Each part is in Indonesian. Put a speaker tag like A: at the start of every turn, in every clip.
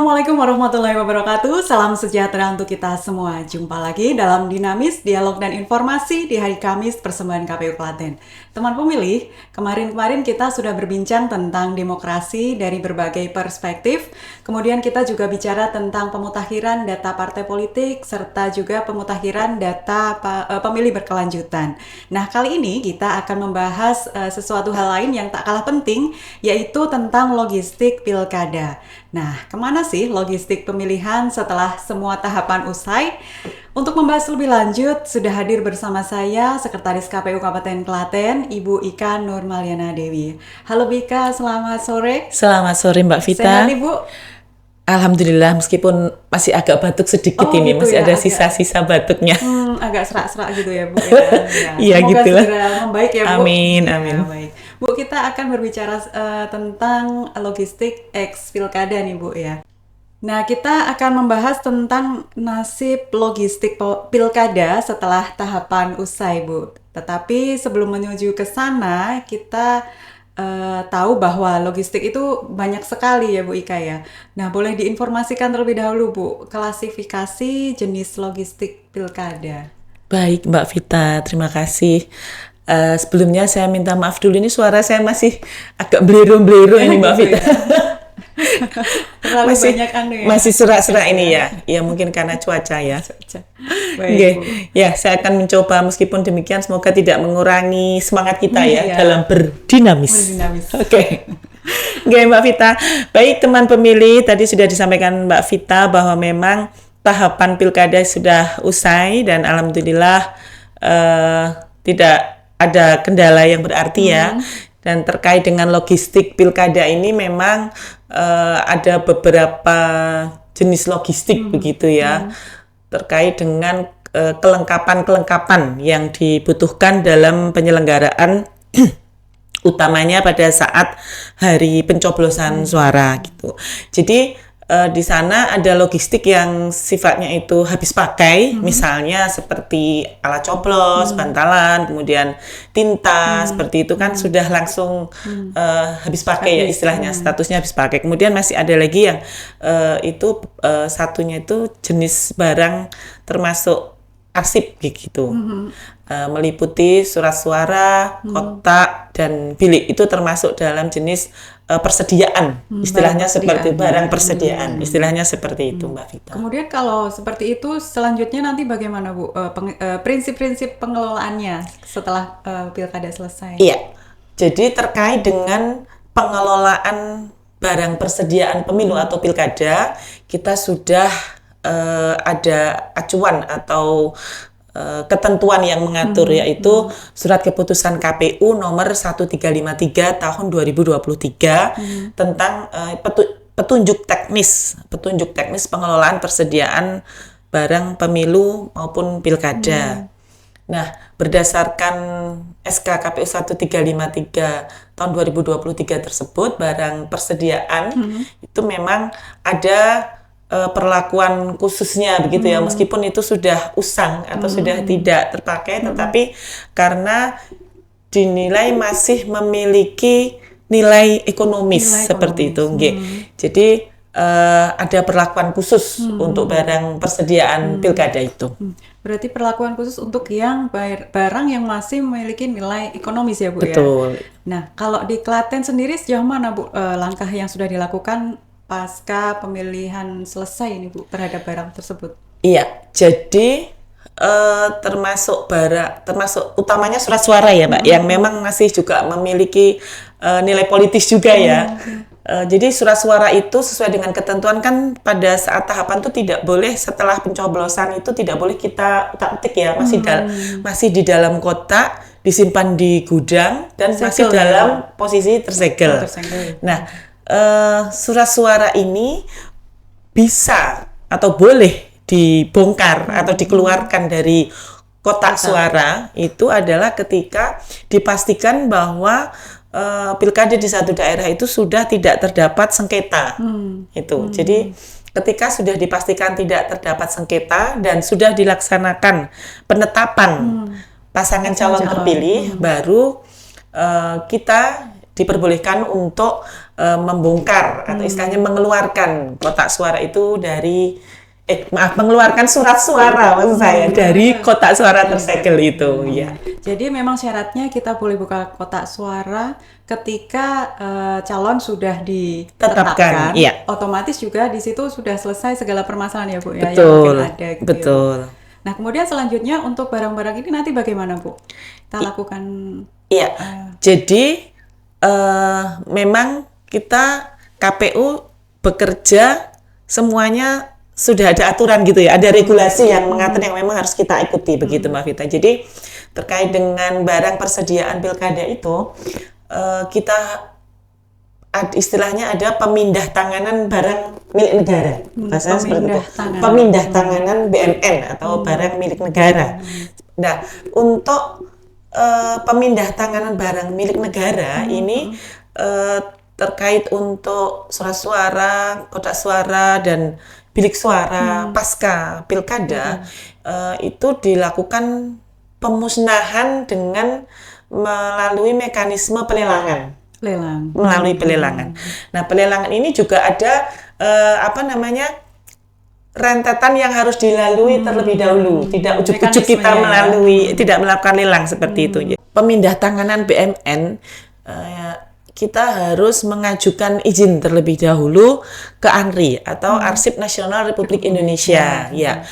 A: Assalamualaikum warahmatullahi wabarakatuh. Salam sejahtera untuk kita semua. Jumpa lagi dalam Dinamis, Dialog dan Informasi di hari Kamis persembahan KPU Klaten. Teman pemilih, kemarin kita sudah berbincang tentang demokrasi dari berbagai perspektif. Kemudian kita juga bicara tentang pemutakhiran data partai politik serta juga pemutakhiran data pemilih berkelanjutan. Nah, kali ini kita akan membahas sesuatu hal lain yang tak kalah penting, yaitu tentang logistik pilkada. Nah, kemana sih logistik pemilihan setelah semua tahapan usai? Untuk membahas lebih lanjut, sudah hadir bersama saya Sekretaris KPU Kabupaten Klaten, Ibu Ika Nurmaliana Dewi. Halo Bika, selamat sore.
B: Selamat sore Mbak Vita.
A: Sehat Ibu?
B: Alhamdulillah, meskipun masih agak batuk sedikit ini,
A: gitu
B: masih
A: ya,
B: ada sisa-sisa batuknya.
A: Agak serak-serak gitu ya Bu.
B: Iya gitu lah.
A: Semoga segera membaik ya Bu.
B: Amin,
A: Ya,
B: amin.
A: baik. Bu, kita akan berbicara tentang logistik eks pilkada nih Bu ya. Nah, kita akan membahas tentang nasib logistik pilkada setelah tahapan usai, Bu. Tetapi sebelum menuju ke sana, kita tahu bahwa logistik itu banyak sekali ya, Bu Ika ya. Nah, boleh diinformasikan terlebih dahulu, Bu, klasifikasi jenis logistik pilkada.
B: Baik Mbak Vita, terima kasih. Sebelumnya saya minta maaf dulu, ini suara saya masih agak blero-blero ini Mbak Vita.
A: Terlalu banyak ya.
B: Masih serak-serak ini ya. Ya mungkin karena cuaca ya.
A: Baik, Bu.
B: Ya, saya akan mencoba meskipun demikian semoga tidak mengurangi semangat kita ya dalam berdinamis. Oke, Mbak Vita. Baik teman pemilih, tadi sudah disampaikan Mbak Vita bahwa memang tahapan pilkada sudah usai dan alhamdulillah tidak ada kendala yang berarti ya. Dan terkait dengan logistik pilkada ini memang ada beberapa jenis logistik begitu ya, terkait dengan kelengkapan yang dibutuhkan dalam penyelenggaraan utamanya pada saat hari pencoblosan suara gitu. Jadi di sana ada logistik yang sifatnya itu habis pakai, misalnya seperti alat coblos, bantalan, kemudian tinta, seperti itu kan sudah langsung habis pakai ya istilahnya, statusnya habis pakai. Kemudian masih ada lagi yang itu satunya itu jenis barang termasuk arsip gitu. Meliputi surat suara, kotak, dan bilik. Itu termasuk dalam jenis persediaan, istilahnya seperti barang persediaan, istilahnya seperti itu Mbak Vita.
A: Kemudian kalau seperti itu selanjutnya nanti bagaimana Bu, prinsip-prinsip pengelolaannya setelah pilkada selesai?
B: Iya, jadi terkait dengan pengelolaan barang persediaan pemilu atau pilkada, kita sudah ada acuan atau ketentuan yang mengatur yaitu Surat Keputusan KPU nomor 1353 tahun 2023 tentang petunjuk teknis pengelolaan persediaan barang pemilu maupun pilkada. Nah, berdasarkan SK KPU 1353 tahun 2023 tersebut, barang persediaan itu memang ada perlakuan khususnya begitu ya, meskipun itu sudah usang atau sudah tidak terpakai, tetapi karena dinilai masih memiliki nilai ekonomis seperti itu, jadi ada perlakuan khusus untuk barang persediaan pilkada itu.
A: Berarti perlakuan khusus untuk yang barang yang masih memiliki nilai ekonomis ya Bu.
B: Betul.
A: Ya? Nah, kalau di Klaten sendiri sejauh mana Bu langkah yang sudah dilakukan pasca pemilihan selesai ini Bu terhadap barang tersebut?
B: Iya, jadi termasuk utamanya surat suara ya Mbak, yang memang masih juga memiliki nilai politis juga ya. Jadi surat suara itu sesuai dengan ketentuan kan pada saat tahapan itu tidak boleh, setelah pencoblosan itu tidak boleh kita utak-atik ya, masih di dalam kotak, disimpan di gudang dan masih dalam posisi tersegel. Nah, surat suara ini bisa atau boleh dibongkar atau dikeluarkan dari kotak suara itu adalah ketika dipastikan bahwa pilkada di satu daerah itu sudah tidak terdapat sengketa. Jadi ketika sudah dipastikan tidak terdapat sengketa dan sudah dilaksanakan penetapan pasangan calon terpilih, baru kita diperbolehkan untuk membongkar atau istilahnya mengeluarkan kotak suara itu dari mengeluarkan surat suara maksud saya dari kotak suara tersegel itu ya.
A: Jadi memang syaratnya kita boleh buka kotak suara ketika calon sudah ditetapkan,
B: ya.
A: Otomatis juga di situ sudah selesai segala permasalahan ya Bu ya,
B: betul,
A: yang mungkin ada gitu.
B: Betul.
A: Ya. Nah kemudian selanjutnya untuk barang-barang ini nanti bagaimana Bu? Kita lakukan?
B: Iya. Jadi memang kita KPU bekerja semuanya sudah ada aturan gitu ya, ada regulasi yang mengatur yang memang harus kita ikuti begitu Mbak Vita. Jadi terkait dengan barang persediaan pilkada itu kita istilahnya ada pemindah tanganan barang milik negara. Bahasanya seperti itu. Pemindah tanganan BMN atau barang milik negara. Nah, untuk pemindah tanganan barang milik negara ini terkait untuk surat suara, kotak suara dan bilik suara pasca pilkada itu dilakukan pemusnahan dengan melalui mekanisme pelelangan. Melalui pelelangan. Nah, pelelangan ini juga ada rentetan yang harus dilalui terlebih dahulu. Tidak ujuk-ujuk kita tidak melakukan lelang seperti itu. Pemindah tanganan BMN kita harus mengajukan izin terlebih dahulu ke ANRI atau Arsip Nasional Republik Indonesia. Ya,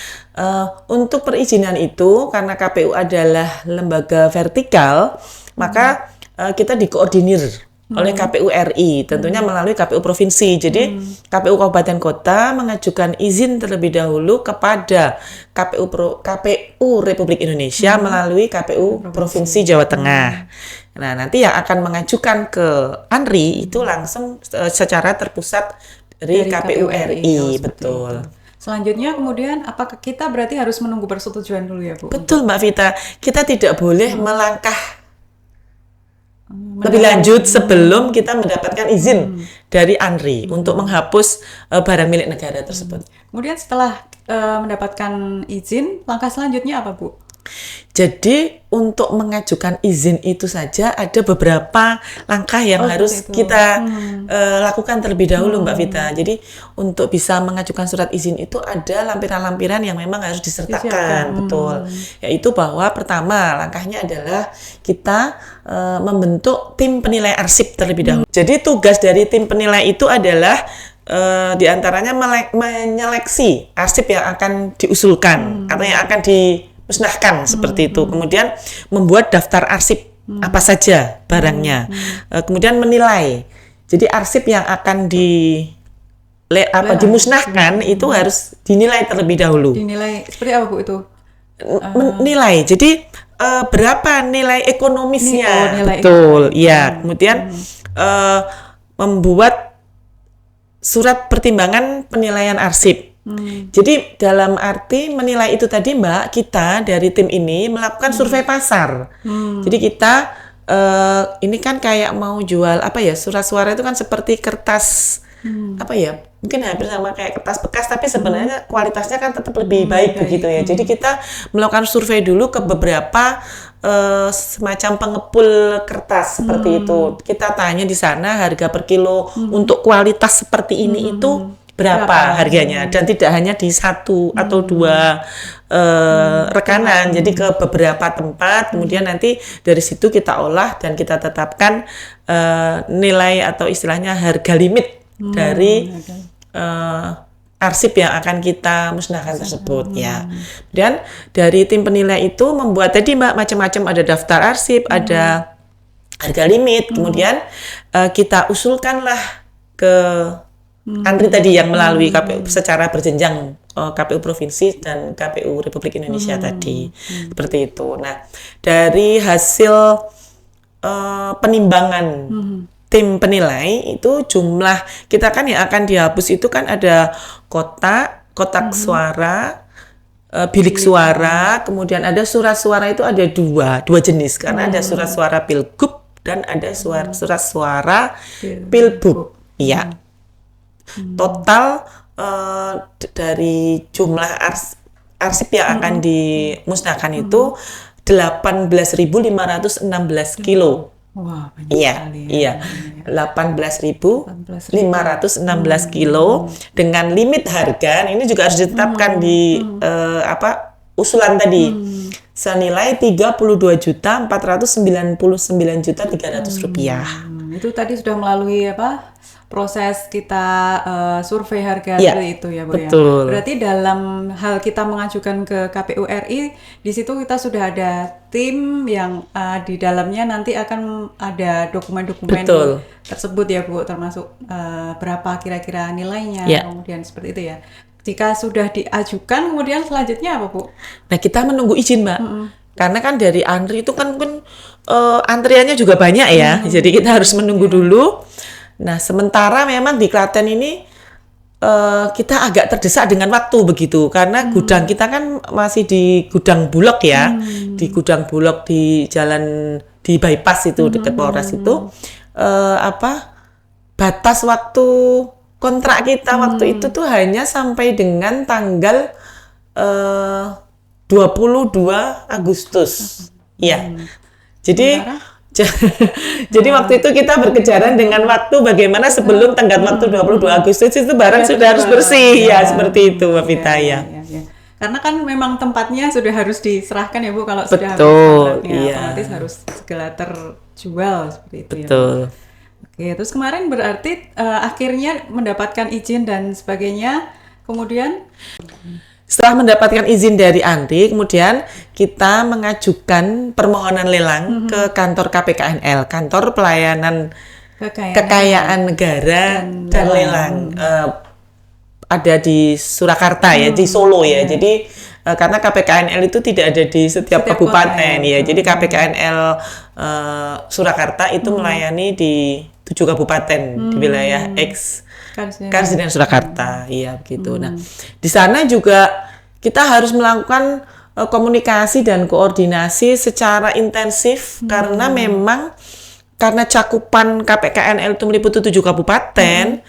B: untuk perizinan itu karena KPU adalah lembaga vertikal, maka kita dikoordinir oleh KPU RI, tentunya melalui KPU provinsi. Jadi KPU kabupaten kota mengajukan izin terlebih dahulu kepada KPU Republik Indonesia melalui KPU provinsi Jawa Tengah. Nah, nanti yang akan mengajukan ke ANRI itu langsung secara terpusat dari KPU RI, betul.
A: Selanjutnya kemudian apakah kita berarti harus menunggu persetujuan dulu ya Bu?
B: Betul Mbak Vita, kita tidak boleh melangkah lebih lanjut sebelum kita mendapatkan izin dari ANRI untuk menghapus barang milik negara tersebut.
A: Kemudian setelah mendapatkan izin, langkah selanjutnya apa Bu?
B: Jadi untuk mengajukan izin itu saja ada beberapa langkah yang harus kita lakukan terlebih dahulu Mbak Vita. Jadi untuk bisa mengajukan surat izin itu ada lampiran-lampiran yang memang harus disertakan, betul. Yaitu bahwa pertama langkahnya adalah kita membentuk tim penilai arsip terlebih dahulu. Jadi tugas dari tim penilai itu adalah diantaranya menyeleksi arsip yang akan diusulkan atau yang akan dimusnahkan seperti itu. Kemudian membuat daftar arsip apa saja barangnya. Kemudian menilai. Jadi arsip yang akan dimusnahkan itu harus dinilai terlebih dahulu.
A: Dinilai seperti apa Bu itu?
B: Menilai. Jadi berapa nilai ekonomisnya?
A: Nilai
B: betul. Ya. Kemudian membuat surat pertimbangan penilaian arsip. Jadi dalam arti menilai itu tadi Mbak, kita dari tim ini melakukan survei pasar. Jadi kita ini kan kayak mau jual apa ya, surat suara itu kan seperti kertas apa ya, mungkin hampir sama kayak kertas bekas, tapi sebenarnya kualitasnya kan tetap lebih baik begitu ya. Jadi kita melakukan survei dulu ke beberapa semacam pengepul kertas seperti itu. Kita tanya di sana harga per kilo untuk kualitas seperti ini itu berapa harganya, dan tidak hanya di satu atau dua rekanan, jadi ke beberapa tempat. Kemudian nanti dari situ kita olah dan kita tetapkan nilai atau istilahnya harga limit dari arsip yang akan kita musnahkan tersebut ya. Dan dari tim penilai itu membuat tadi Mbak macam-macam, ada daftar arsip, ada harga limit, kemudian kita usulkanlah ke ANRI tadi yang melalui KPU secara berjenjang, KPU provinsi dan KPU Republik Indonesia tadi, seperti itu. Nah, dari hasil penimbangan tim penilai itu jumlah kita kan yang akan dihapus itu kan ada kotak suara, bilik suara, kemudian ada surat suara itu ada dua jenis, karena ada surat suara pilgub dan ada surat suara pilbub. Iya. Total dari jumlah arsip yang akan dimusnahkan itu 18.516 kilo.
A: Wah, banyak
B: Iya,
A: sekali
B: iya.
A: ya.
B: 18.516 kilo dengan limit harga ini juga harus ditetapkan di usulan tadi senilai 32.499.300 rupiah.
A: Itu tadi sudah melalui proses kita survei harga
B: Iya,
A: seperti itu ya Bu ya.
B: betul.
A: Berarti dalam hal kita mengajukan ke KPU RI, di situ kita sudah ada tim yang di dalamnya nanti akan ada dokumen-dokumen
B: Betul.
A: tersebut ya Bu, termasuk berapa kira-kira nilainya,
B: Iya.
A: kemudian seperti itu ya. Jika sudah diajukan, kemudian selanjutnya apa Bu?
B: Nah, kita menunggu izin, Mbak. Karena kan dari antri itu kan antriannya juga banyak ya. Jadi kita harus menunggu dulu. Nah, sementara memang di Klaten ini kita agak terdesak dengan waktu begitu. Karena gudang kita kan masih di gudang Bulog ya. Di gudang Bulog di jalan di bypass itu dekat Polres itu batas waktu kontrak kita waktu itu tuh hanya sampai dengan tanggal 22 Agustus. Iya. Jadi jadi waktu itu kita berkejaran dengan waktu bagaimana sebelum tenggat waktu 22 Agustus itu barang sudah harus bersih ya, seperti itu Mbak Vita ya.
A: Karena kan memang tempatnya sudah harus diserahkan ya Bu, kalau sudah habis
B: Betul,
A: kontraknya
B: iya.
A: otomatis harus segera terjual seperti itu ya.
B: Betul.
A: Oke, terus kemarin berarti akhirnya mendapatkan izin dan sebagainya, kemudian
B: Setelah mendapatkan izin dari Andri, kemudian kita mengajukan permohonan lelang ke kantor KPKNL, Kantor Pelayanan Kekayaan Negara dan Lelang. Ada di Surakarta ya, di Solo ya. Jadi karena KPKNL itu tidak ada di setiap kabupaten ya. Jadi KPKNL Surakarta itu melayani di 7 kabupaten di wilayah Karsiden Surakarta, iya begitu. Nah, di sana juga kita harus melakukan komunikasi dan koordinasi secara intensif karena memang karena cakupan KPKNL itu meliputi 7 kabupaten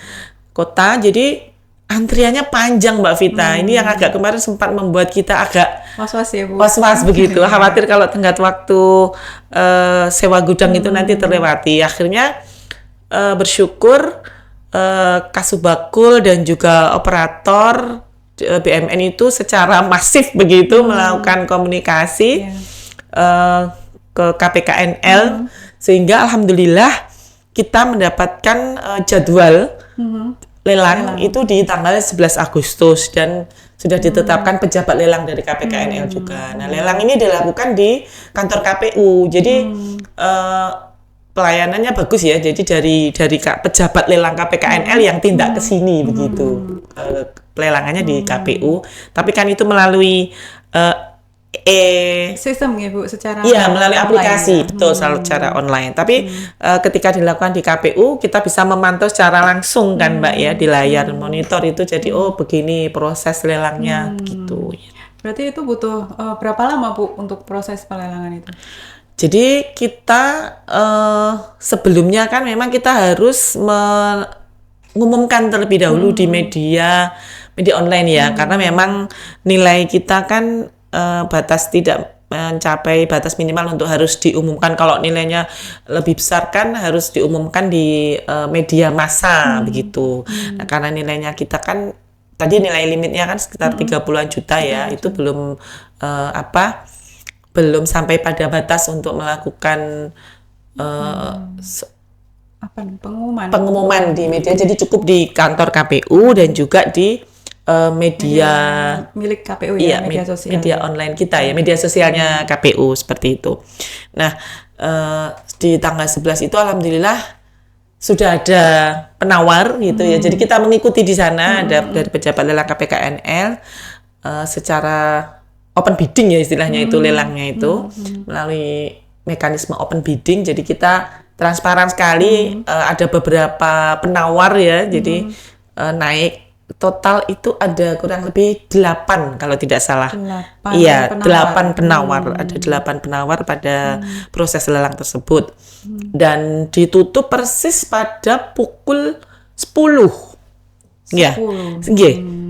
B: kota, jadi antriannya panjang Mbak Vita. Ini yang agak kemarin sempat membuat kita agak
A: was-was ya Bu.
B: Was-was begitu, khawatir kalau tenggat waktu sewa gudang itu nanti terlewati. Akhirnya bersyukur Kasubagul dan juga operator BMN itu secara masif begitu melakukan komunikasi ke KPKNL sehingga alhamdulillah kita mendapatkan jadwal lelang itu di tanggal 11 Agustus dan sudah ditetapkan pejabat lelang dari KPKNL juga. Nah, lelang ini dilakukan di kantor KPU. Jadi pelayanannya bagus ya. Jadi dari pejabat lelang KPKNL yang tindak ke sini begitu. Pelelangannya di KPU, tapi kan itu melalui
A: sistem ya Bu, secara
B: melalui aplikasi,
A: ya?
B: betul, selalu secara online. Tapi ketika dilakukan di KPU, kita bisa memantau secara langsung kan Mbak ya, di layar monitor itu jadi begini proses lelangnya begitu.
A: Berarti itu butuh berapa lama Bu untuk proses pelelangan itu?
B: Jadi kita sebelumnya kan memang kita harus mengumumkan terlebih dahulu di media online ya, karena memang nilai kita kan batas tidak mencapai batas minimal untuk harus diumumkan. Kalau nilainya lebih besar kan harus diumumkan di media massa begitu. Nah, karena nilainya kita kan tadi nilai limitnya kan sekitar 30-an juta ya, itu belum belum sampai pada batas untuk melakukan pengumuman di media. Jadi cukup di kantor KPU dan juga di media
A: milik KPU
B: ya,
A: media sosial.
B: Media online kita ya, media sosialnya KPU seperti itu. Nah, di tanggal 11 itu alhamdulillah sudah ada penawar gitu ya. Jadi kita mengikuti di sana ada dari pejabat lelang KPKNL secara open bidding ya istilahnya itu lelangnya itu melalui mekanisme open bidding. Jadi kita transparan sekali, ada beberapa penawar ya. Jadi naik total itu ada kurang lebih 8 kalau tidak salah.
A: 8
B: iya,
A: penawar.
B: 8 penawar. Ada 8 penawar pada proses lelang tersebut. Dan ditutup persis pada pukul 10. Ya.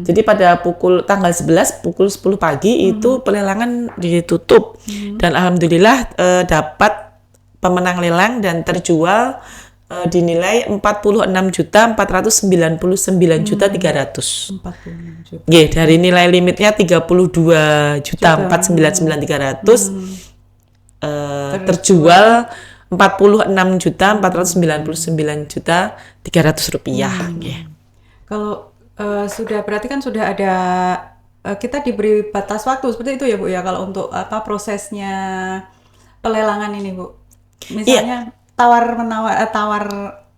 B: Jadi pada tanggal 11 pukul 10 pagi itu pelelangan ditutup. Dan alhamdulillah dapat pemenang lelang dan terjual dinilai 46.499.300.
A: 46 juta.
B: Nggih, dari nilai limitnya 32.499.300 terjual 46.499.300 rupiah.
A: Kalau sudah berarti kan sudah ada kita diberi batas waktu seperti itu ya Bu ya kalau untuk prosesnya pelelangan ini Bu. Misalnya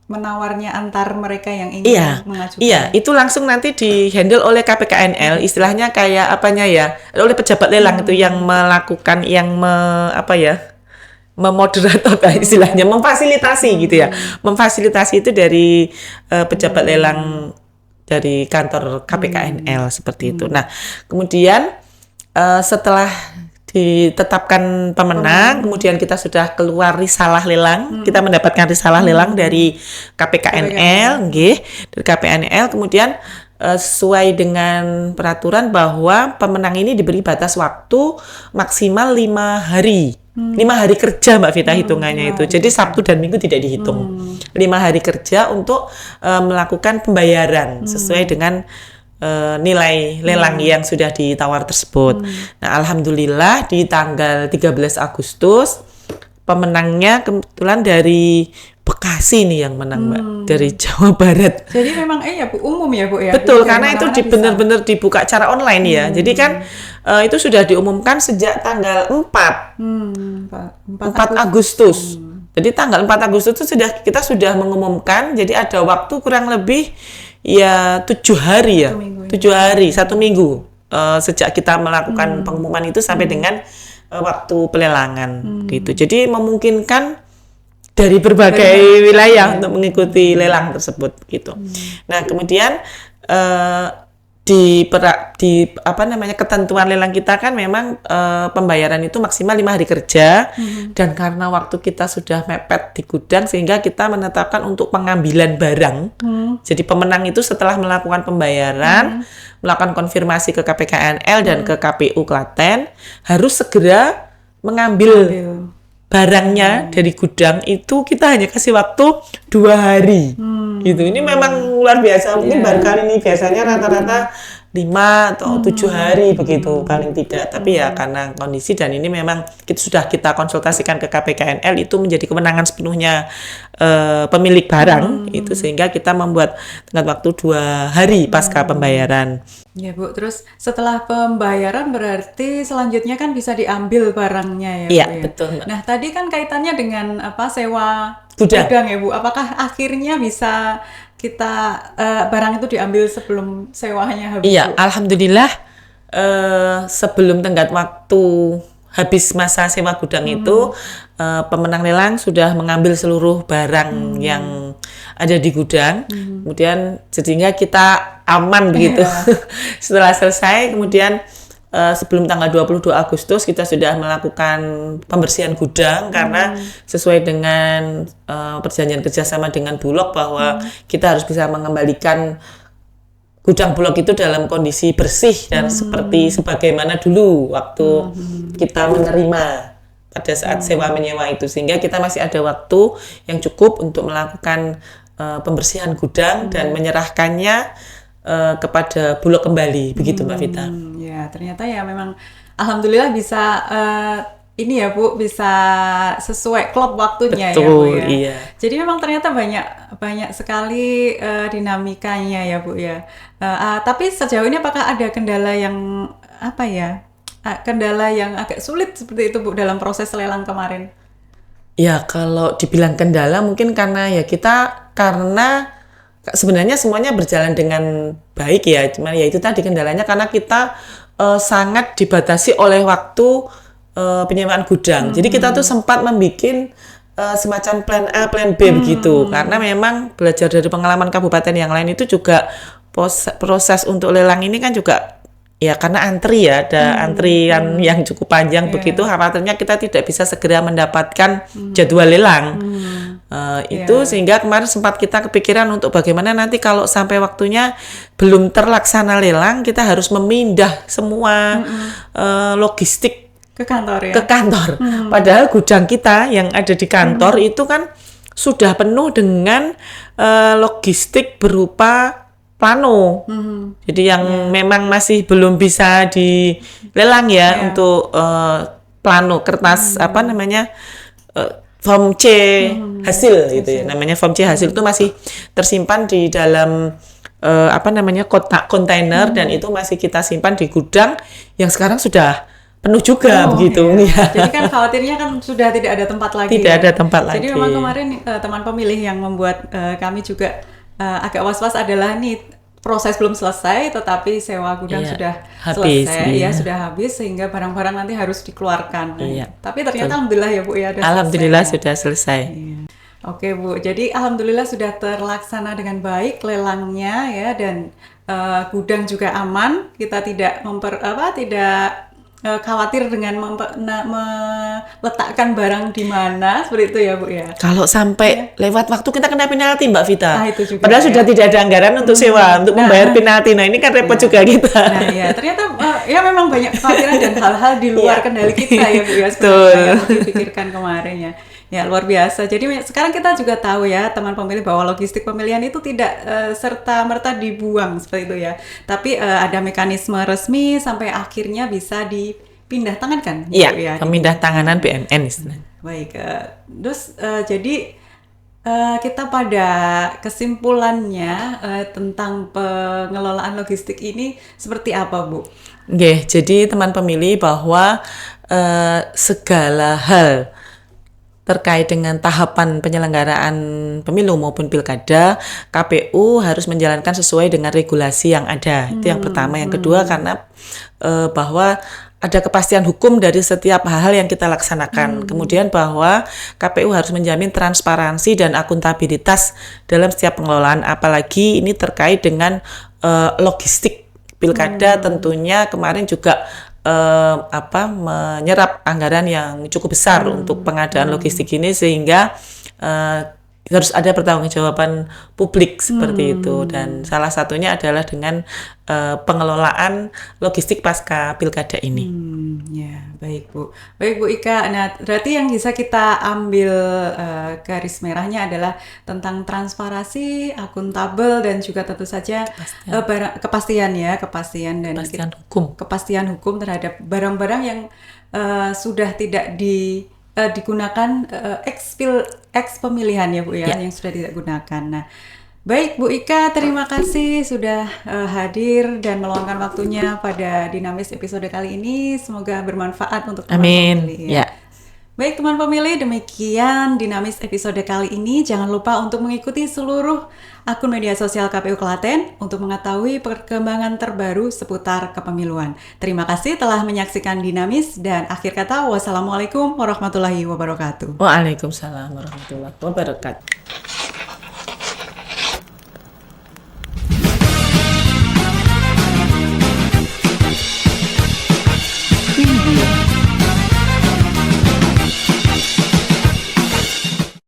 A: menawarnya antar mereka yang ingin mengajukan.
B: Iya, itu langsung nanti di-handle oleh KPKNL, istilahnya kayak apanya ya, oleh pejabat lelang itu yang melakukan, yang memoderat istilahnya, memfasilitasi gitu ya. Memfasilitasi itu dari pejabat lelang dari kantor KPKNL seperti itu. Nah, kemudian setelah ditetapkan pemenang, kemudian kita sudah keluar risalah lelang, kita mendapatkan risalah lelang dari KPKNL, dari KPKNL, kemudian sesuai dengan peraturan bahwa pemenang ini diberi batas waktu maksimal 5 hari. 5 hari kerja Mbak Vita hitungannya itu. Jadi Sabtu dan Minggu tidak dihitung. 5 hari kerja untuk melakukan pembayaran sesuai dengan nilai lelang yang sudah ditawar tersebut. Nah, alhamdulillah di tanggal 13 Agustus pemenangnya kebetulan dari Bekasi nih yang menang Mbak, dari Jawa Barat.
A: Jadi memang ya Bu, umum ya Bu ya.
B: Betul, karena itu benar-benar dibuka cara online ya. Jadi kan itu sudah diumumkan sejak tanggal 4 Agustus. Jadi tanggal 4 Agustus itu kita sudah mengumumkan, jadi ada waktu kurang lebih ya 7 hari ya. 7 hari, 1 minggu sejak kita melakukan pengumuman itu sampai dengan waktu pelelangan gitu. Jadi memungkinkan dari berbagai wilayah untuk mengikuti lelang tersebut gitu. Nah, kemudian di ketentuan lelang kita kan memang pembayaran itu maksimal 5 hari kerja dan karena waktu kita sudah mepet di gudang sehingga kita menetapkan untuk pengambilan barang. Jadi pemenang itu setelah melakukan pembayaran, melakukan konfirmasi ke KPKNL dan ke KPU Klaten harus segera mengambil barangnya dari gudang. Itu kita hanya kasih waktu 2 hari gitu. Ini memang luar biasa. Mungkin baru kali ini biasanya rata-rata 5 atau 7 hari begitu paling tidak. Tapi ya karena kondisi dan ini memang sudah kita konsultasikan ke KPKNL, itu menjadi kewenangan sepenuhnya pemilik barang itu, sehingga kita membuat tenggat waktu 2 hari pasca pembayaran.
A: Ya Bu, terus setelah pembayaran berarti selanjutnya kan bisa diambil barangnya ya Bu.
B: Iya, betul Mbak.
A: Nah tadi kan kaitannya dengan sewa
B: gudang
A: ya Bu. Apakah akhirnya bisa kita barang itu diambil sebelum sewanya habis?
B: Iya, Bu? Alhamdulillah sebelum tenggat waktu habis masa sewa gudang itu pemenang lelang sudah mengambil seluruh barang yang ada di gudang. Kemudian sehingga kita aman begitu. Setelah selesai kemudian sebelum tanggal 22 Agustus kita sudah melakukan pembersihan gudang karena sesuai dengan perjanjian kerjasama dengan Bulog bahwa kita harus bisa mengembalikan gudang Bulog itu dalam kondisi bersih dan seperti sebagaimana dulu waktu kita menerima pada saat sewa menyewa itu, sehingga kita masih ada waktu yang cukup untuk melakukan pembersihan gudang dan menyerahkannya kepada Bulog kembali, begitu Mbak Vita.
A: Ya, ternyata ya memang alhamdulillah bisa ini ya Bu, bisa sesuai klop waktunya.
B: Betul,
A: ya Bu ya.
B: Iya.
A: Jadi memang ternyata banyak sekali dinamikanya ya Bu ya. Tapi sejauh ini apakah ada kendala yang kendala yang agak sulit seperti itu Bu dalam proses lelang kemarin?
B: Ya kalau dibilang kendala mungkin karena sebenarnya semuanya berjalan dengan baik ya, cuman ya itu tadi kendalanya karena kita sangat dibatasi oleh waktu penyewaan gudang. Jadi kita tuh sempat membuat semacam plan A, plan B begitu, karena memang belajar dari pengalaman kabupaten yang lain itu juga proses untuk lelang ini kan juga ya karena ada antrian yang cukup panjang begitu, khawatirnya kita tidak bisa segera mendapatkan jadwal lelang. Itu sehingga kemarin sempat kita kepikiran untuk bagaimana nanti kalau sampai waktunya belum terlaksana lelang, kita harus memindah semua logistik
A: ke kantor ya.
B: Ke kantor. Padahal gudang kita yang ada di kantor itu kan sudah penuh dengan logistik berupa plano. Jadi yang memang masih belum bisa dilelang ya untuk plano kertas apa namanya form C hasil gitu ya. Namanya form C hasil itu masih tersimpan di dalam apa namanya kotak kontainer dan itu masih kita simpan di gudang yang sekarang sudah penuh juga begitu ya.
A: Jadi kan khawatirnya kan sudah tidak ada tempat lagi.
B: Tidak ada tempat lagi.
A: Jadi memang kemarin teman pemilih yang membuat kami juga agak was-was adalah nih proses belum selesai, tetapi sewa gudang sudah
B: habis,
A: selesai, sudah habis sehingga barang-barang nanti harus dikeluarkan. Tapi ternyata alhamdulillah ya Bu ya,
B: alhamdulillah sudah selesai.
A: Oke Bu, jadi alhamdulillah sudah terlaksana dengan baik lelangnya ya dan gudang juga aman. Kita tidak tidak khawatir dengan meletakkan barang di mana seperti itu ya Bu ya.
B: Kalau sampai lewat waktu kita kena penalti Mbak Vita.
A: Itu juga,
B: padahal sudah tidak ada anggaran untuk sewa, untuk membayar penalti. Nah ini kan repot juga kita.
A: Nah ya ternyata ya memang banyak kekhawatiran dan hal-hal di luar kendali kita ya Bu ya.
B: Betul.
A: Yang dipikirkan kemarin ya. Ya luar biasa. Jadi sekarang kita juga tahu ya teman pemilih bahwa logistik pemilihan itu tidak serta-merta dibuang seperti itu ya. Tapi ada mekanisme resmi sampai akhirnya bisa dipindah tangankan.
B: Iya, ya, pemindah tanganan BNN istilahnya.
A: Baik, terus jadi kita pada kesimpulannya tentang pengelolaan logistik ini seperti apa Bu?
B: Oke, jadi teman pemilih bahwa segala hal terkait dengan tahapan penyelenggaraan pemilu maupun pilkada, KPU harus menjalankan sesuai dengan regulasi yang ada. Itu yang pertama. Yang kedua karena bahwa ada kepastian hukum dari setiap hal-hal yang kita laksanakan. Kemudian bahwa KPU harus menjamin transparansi dan akuntabilitas dalam setiap pengelolaan, apalagi ini terkait dengan logistik pilkada. Tentunya kemarin juga menyerap anggaran yang cukup besar untuk pengadaan logistik ini sehingga harus ada pertanggungjawaban publik seperti itu dan salah satunya adalah dengan pengelolaan logistik pasca pilkada ini.
A: Ya baik Bu, Ika. Nah berarti yang bisa kita ambil garis merahnya adalah tentang transparansi, akuntabel dan juga tentu saja kepastian hukum terhadap barang-barang yang sudah tidak digunakan ex pemilihan ya Bu ya, yang sudah tidak gunakan. Nah, baik Bu Ika, terima kasih sudah hadir dan meluangkan waktunya pada Dinamis episode kali ini. Semoga bermanfaat untuk teman pemilih. Ya. Baik teman pemilih, demikian Dinamis episode kali ini. Jangan lupa untuk mengikuti seluruh akun media sosial KPU Klaten untuk mengetahui perkembangan terbaru seputar kepemiluan. Terima kasih telah menyaksikan Dinamis dan akhir kata wassalamualaikum warahmatullahi wabarakatuh.
B: Waalaikumsalam warahmatullahi wabarakatuh.